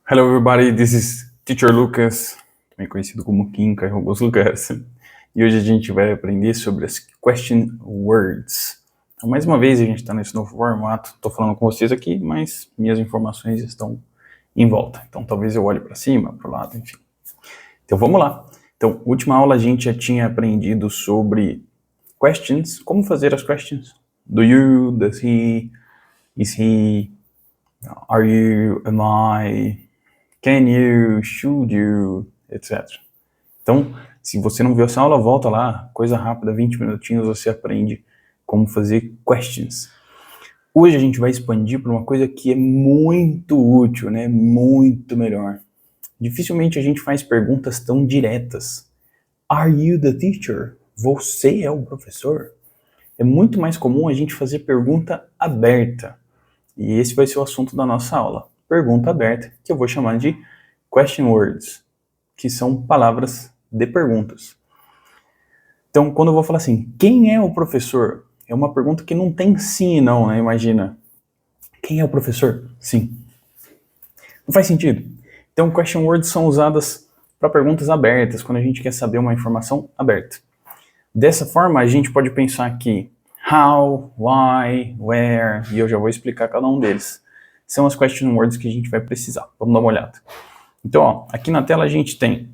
Hello everybody, this is Teacher Lucas, também conhecido como Kim Carlos Lucas, e hoje a gente vai aprender sobre as question words. Então, mais uma vez a gente está nesse novo formato, estou falando com vocês aqui, mas minhas informações estão em volta, então talvez eu olhe para cima, para o lado, enfim. Então vamos lá. Então, última aula a gente já tinha aprendido sobre questions, como fazer as questions. Do you, does he, is he, are you, am I, can you, should you, etc. Então, se você não viu essa aula, volta lá, coisa rápida, 20 minutinhos, você aprende como fazer questions. Hoje a gente vai expandir para uma coisa que é muito útil, né? Muito melhor. Dificilmente a gente faz perguntas tão diretas. Are you the teacher? Você é o professor? É muito mais comum a gente fazer pergunta aberta. E esse vai ser o assunto da nossa aula. Pergunta aberta, que eu vou chamar de question words, que são palavras de perguntas. Então, quando eu vou falar assim, quem é o professor? É uma pergunta que não tem sim e não, né? Imagina. Quem é o professor? Sim. Não faz sentido. Então, question words são usadas para perguntas abertas, quando a gente quer saber uma informação aberta. Dessa forma, a gente pode pensar que how, why, where, e eu já vou explicar cada um deles. São as question words que a gente vai precisar. Vamos dar uma olhada. Então, ó, aqui na tela a gente tem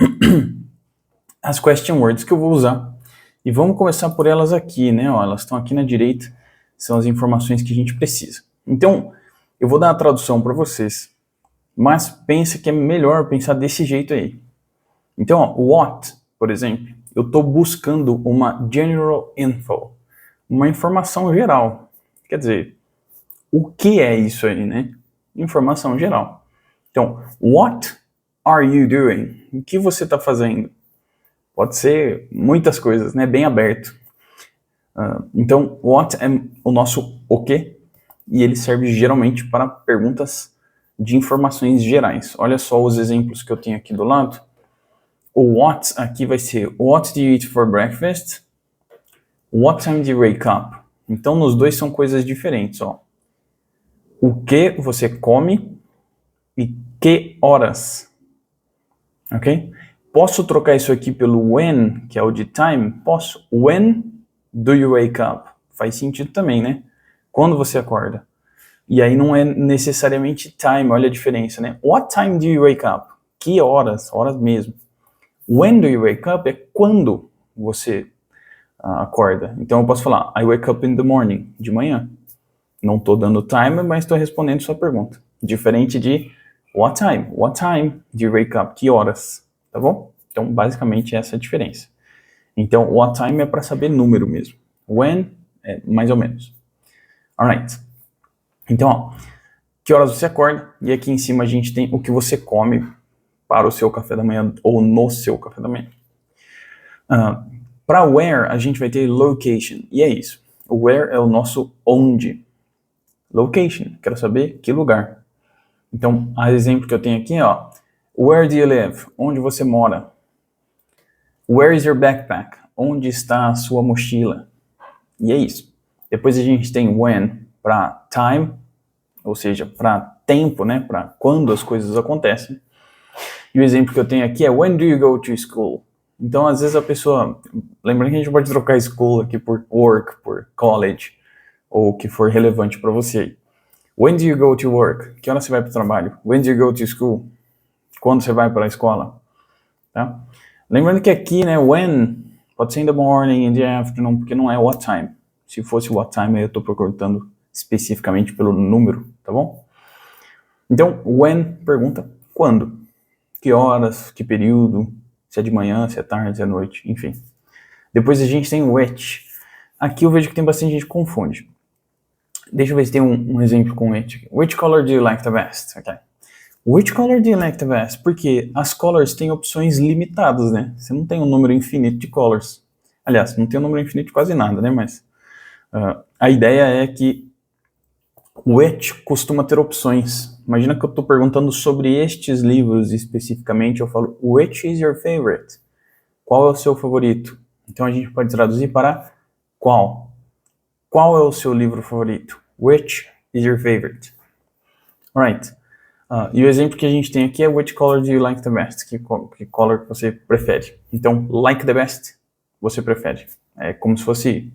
as question words que eu vou usar. E vamos começar por elas aqui, né? Ó, elas estão aqui na direita, são as informações que a gente precisa. Então, eu vou dar a tradução para vocês, mas pensa que é melhor pensar desse jeito aí. Então, ó, what, por exemplo, eu estou buscando uma general info, uma informação geral. Quer dizer, o que é isso aí, né? Informação geral. Então, what are you doing? O que você está fazendo? Pode ser muitas coisas, né? Bem aberto. Então, what é o nosso o quê? E ele serve geralmente para perguntas de informações gerais. Olha só os exemplos que eu tenho aqui do lado. O what aqui vai ser what do you eat for breakfast? What time do you wake up? Então, nos dois são coisas diferentes, ó. O que você come e que horas. Ok? Posso trocar isso aqui pelo when, que é o de time? Posso. When do you wake up? Faz sentido também, né? Quando você acorda. E aí não é necessariamente time, olha a diferença, né? What time do you wake up? Que horas? Horas mesmo. When do you wake up é quando você acorda. Então eu posso falar, I wake up in the morning, de manhã. Não estou dando time, mas estou respondendo sua pergunta. Diferente de what time? What time do you wake up? Que horas? Tá bom? Então, basicamente, essa é a diferença. Então, what time é para saber número mesmo. When é mais ou menos. Alright. Então, ó, que horas você acorda? E aqui em cima a gente tem o que você come para o seu café da manhã ou no seu café da manhã. Para where, a gente vai ter location. E é isso. O where é o nosso onde. Location, quero saber que lugar. Então, a exemplo que eu tenho aqui, ó. Where do you live? Onde você mora? Where is your backpack? Onde está a sua mochila? E é isso. Depois a gente tem when para time, ou seja, para tempo, né? Para quando as coisas acontecem. E o exemplo que eu tenho aqui é when do you go to school? Então, às vezes a pessoa... Lembrando que a gente pode trocar school aqui por work, por college, ou o que for relevante para você. When do you go to work? Que hora você vai para o trabalho? When do you go to school? Quando você vai para a escola? Tá? Lembrando que aqui, né, when, pode ser in the morning, in the afternoon, porque não é what time. Se fosse what time, eu estou procurando especificamente pelo número, tá bom? Então, when pergunta quando. Que horas, que período, se é de manhã, se é tarde, se é noite, enfim. Depois a gente tem which. Aqui eu vejo que tem bastante gente que confunde. Deixa eu ver se tem um exemplo com which. Which color do you like the best? Okay. Which color do you like the best? Porque as colors têm opções limitadas, né? Você não tem um número infinito de colors. Aliás, não tem um número infinito de quase nada, né? Mas a ideia é que which costuma ter opções. Imagina que eu estou perguntando sobre estes livros especificamente, eu falo, which is your favorite? Qual é o seu favorito? Então a gente pode traduzir para qual. Qual é o seu livro favorito? Which is your favorite? Alright. E o exemplo que a gente tem aqui é which color do you like the best? Que color que você prefere? Então, like the best, você prefere. É como se fosse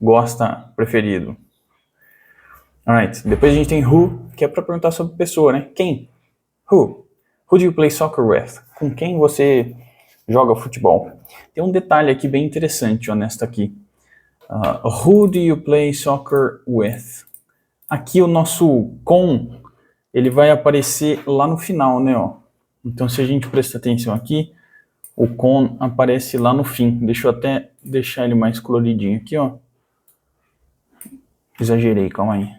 gosta, preferido. Alright, depois a gente tem who, que é para perguntar sobre pessoa, né? Quem? Who? Who do you play soccer with? Com quem você joga futebol? Tem um detalhe aqui bem interessante, ó, nesta aqui. Who do you play soccer with? Aqui o nosso com, ele vai aparecer lá no final, né, ó. Então se a gente prestar atenção aqui, o com aparece lá no fim. Deixa eu até deixar ele mais coloridinho aqui, ó. Exagerei, calma aí.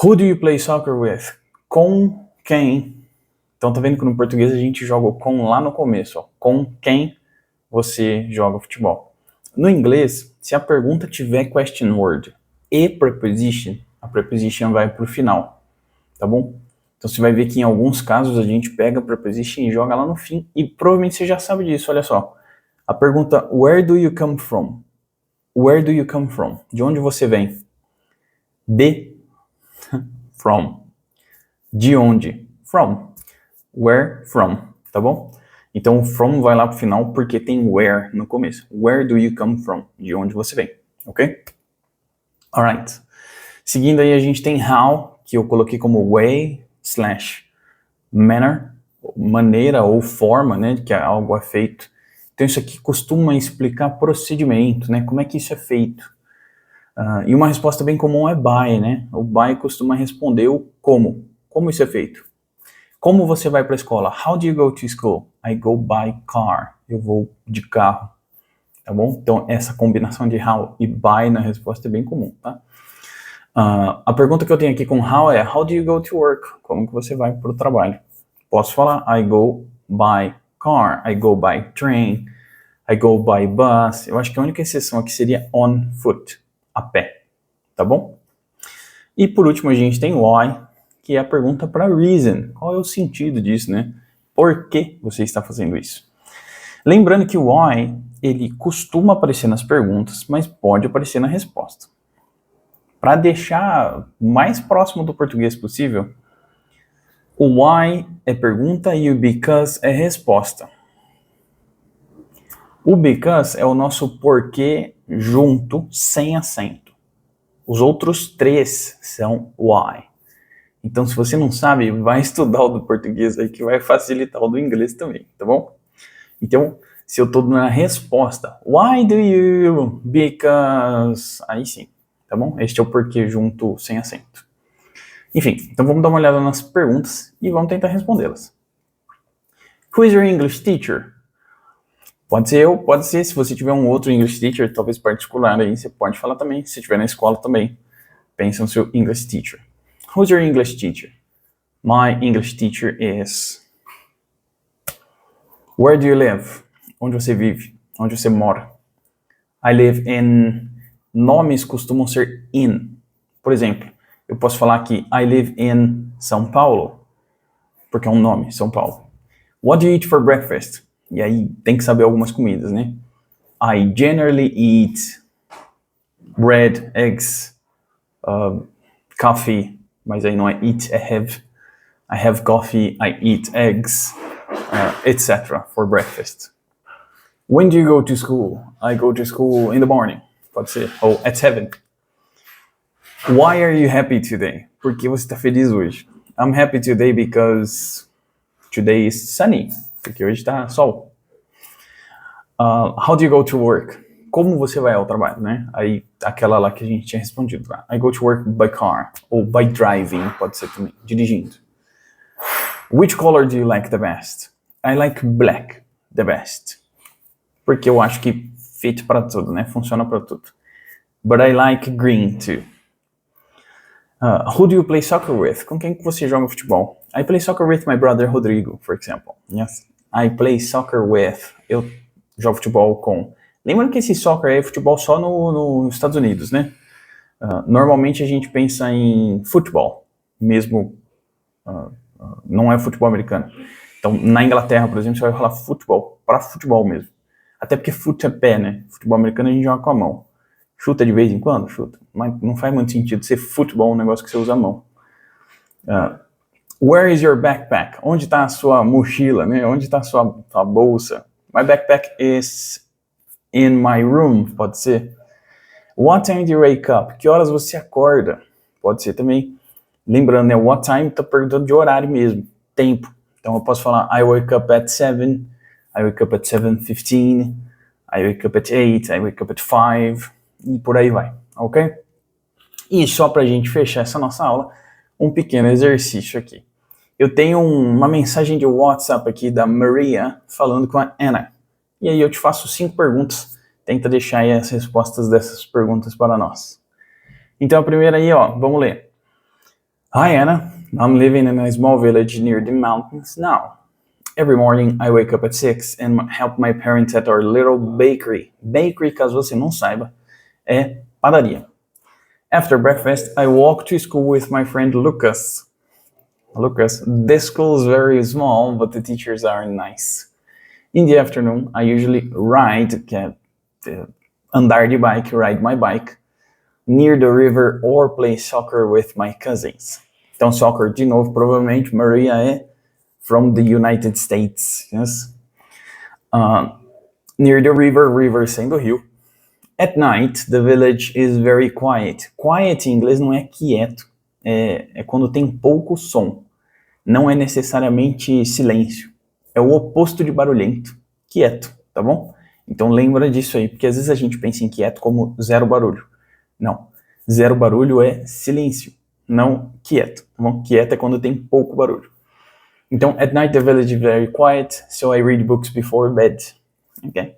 Who do you play soccer with? Com quem? Então tá vendo que no português a gente joga o com lá no começo, ó. Com quem você joga futebol. No inglês, se a pergunta tiver question word e preposition, a preposition vai pro final, tá bom? Então você vai ver que em alguns casos a gente pega a preposition e joga lá no fim, e provavelmente você já sabe disso, olha só. A pergunta, where do you come from? Where do you come from? De onde você vem? De, from. De onde? From. Where from, tá bom? Então o from vai lá pro final porque tem where no começo. Where do you come from? De onde você vem, ok? Alright. Seguindo aí a gente tem how, que eu coloquei como way / manner, maneira ou forma, né, que algo é feito. Então isso aqui costuma explicar procedimento, né, como é que isso é feito. E uma resposta bem comum é by, né? O by costuma responder o como. Como isso é feito? Como você vai para a escola? How do you go to school? I go by car. Eu vou de carro. Tá bom? Então, essa combinação de how e by na resposta é bem comum, tá? A pergunta que eu tenho aqui com how é how do you go to work? Como que você vai para o trabalho? Posso falar I go by car, I go by train, I go by bus. Eu acho que a única exceção aqui seria on foot, a pé. Tá bom? E por último a gente tem why, que é a pergunta para reason. Qual é o sentido disso, né? Por que você está fazendo isso? Lembrando que o why, ele costuma aparecer nas perguntas, mas pode aparecer na resposta. Para deixar mais próximo do português possível, o why é pergunta e o because é resposta. O because é o nosso porquê junto, sem acento. Os outros 3 são why. Então, se você não sabe, vai estudar o do português aí que vai facilitar o do inglês também, tá bom? Então, se eu estou na resposta, why do you? Because... Aí sim, tá bom? Este é o porquê junto, sem acento. Enfim, então vamos dar uma olhada nas perguntas e vamos tentar respondê-las. Who is your English teacher? Pode ser eu, pode ser, se você tiver um outro English teacher, talvez particular aí, você pode falar também, se estiver na escola também. Pensa no seu English teacher. Who's your English teacher? My English teacher is... Where do you live? Onde você vive? Onde você mora? I live in... Nomes costumam ser in. Por exemplo, eu posso falar que I live in São Paulo, porque é um nome, São Paulo. What do you eat for breakfast? E aí tem que saber algumas comidas, né? I generally eat bread, eggs, coffee, mas aí não é eat, é have. I have coffee, I eat eggs, etc. for breakfast. When do you go to school? I go to school in the morning. Pode ser. Ou at 7. Why are you happy today? Por que você está feliz hoje? I'm happy today because today is sunny. Porque hoje está sol. How do you go to work? Como você vai ao trabalho, né? Aí, aquela lá que a gente tinha respondido lá. I go to work by car. Ou by driving, pode ser também. Dirigindo. Which color do you like the best? I like black the best. Porque eu acho que fit para tudo, né? Funciona para tudo. But I like green too. Who do you play soccer with? Com quem que você joga futebol? I play soccer with my brother Rodrigo, for example. Yes. I play soccer with... Eu jogo futebol com... Lembrando que esse soccer é futebol só nos Estados Unidos, né? Normalmente a gente pensa em futebol, mesmo... não é futebol americano. Então, na Inglaterra, por exemplo, você vai falar futebol, para futebol mesmo. Até porque fute é pé, né? Futebol americano a gente joga com a mão. Chuta de vez em quando? Chuta. Mas não faz muito sentido ser futebol um negócio que você usa a mão. Where is your backpack? Onde está a sua mochila, né? Onde está a sua bolsa? My backpack is in my room, pode ser. What time do you wake up? Que horas você acorda? Pode ser também. Lembrando, né? What time tá perguntando de horário mesmo, tempo. Então eu posso falar I wake up at 7, I wake up at 7:15, I wake up at 8, I wake up at 5, e por aí vai, ok? E só pra gente fechar essa nossa aula, um pequeno exercício aqui. Eu tenho uma mensagem de WhatsApp aqui da Maria falando com a Anna. E aí eu te faço 5 perguntas, tenta deixar aí as respostas dessas perguntas para nós. Então a primeira aí, ó, vamos ler. Hi Anna, I'm living in a small village near the mountains now. Every morning I wake up at 6 and help my parents at our little bakery. Bakery, caso você não saiba, é padaria. After breakfast, I walk to school with my friend Lucas. Lucas, this school is very small, but the teachers are nice. In the afternoon, I usually andar de bike, ride my bike, near the river or play soccer with my cousins. Então, soccer, de novo, provavelmente, Maria é from the United States, yes? Near the river sendo rio. At night, the village is very quiet. Quiet em inglês não é quieto, é quando tem pouco som. Não é necessariamente silêncio. É o oposto de barulhento. Quieto, tá bom? Então lembra disso aí, porque às vezes a gente pensa em quieto como zero barulho. Não. Zero barulho é silêncio, não quieto, tá bom? Quieto é quando tem pouco barulho. Então, at night the village is very quiet, so I read books before bed. Okay?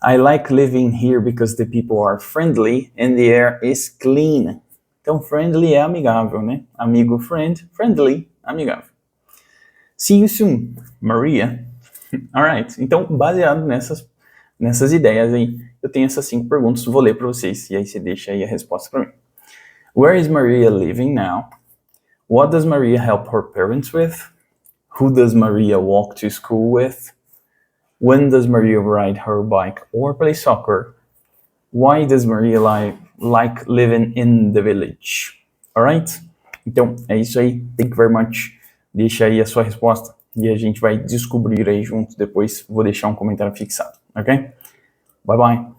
I like living here because the people are friendly and the air is clean. Então, friendly é amigável, né? Amigo, friend, friendly, amigável. See you soon, Maria. Alright, então, baseado nessas ideias aí, eu tenho essas 5 perguntas, vou ler para vocês, e aí você deixa aí a resposta para mim. Where is Maria living now? What does Maria help her parents with? Who does Maria walk to school with? When does Maria ride her bike or play soccer? Why does Maria like living in the village? Alright? Então, é isso aí. Thank you very much. Deixa aí a sua resposta e a gente vai descobrir aí junto depois. Vou deixar um comentário fixado, ok? Bye bye.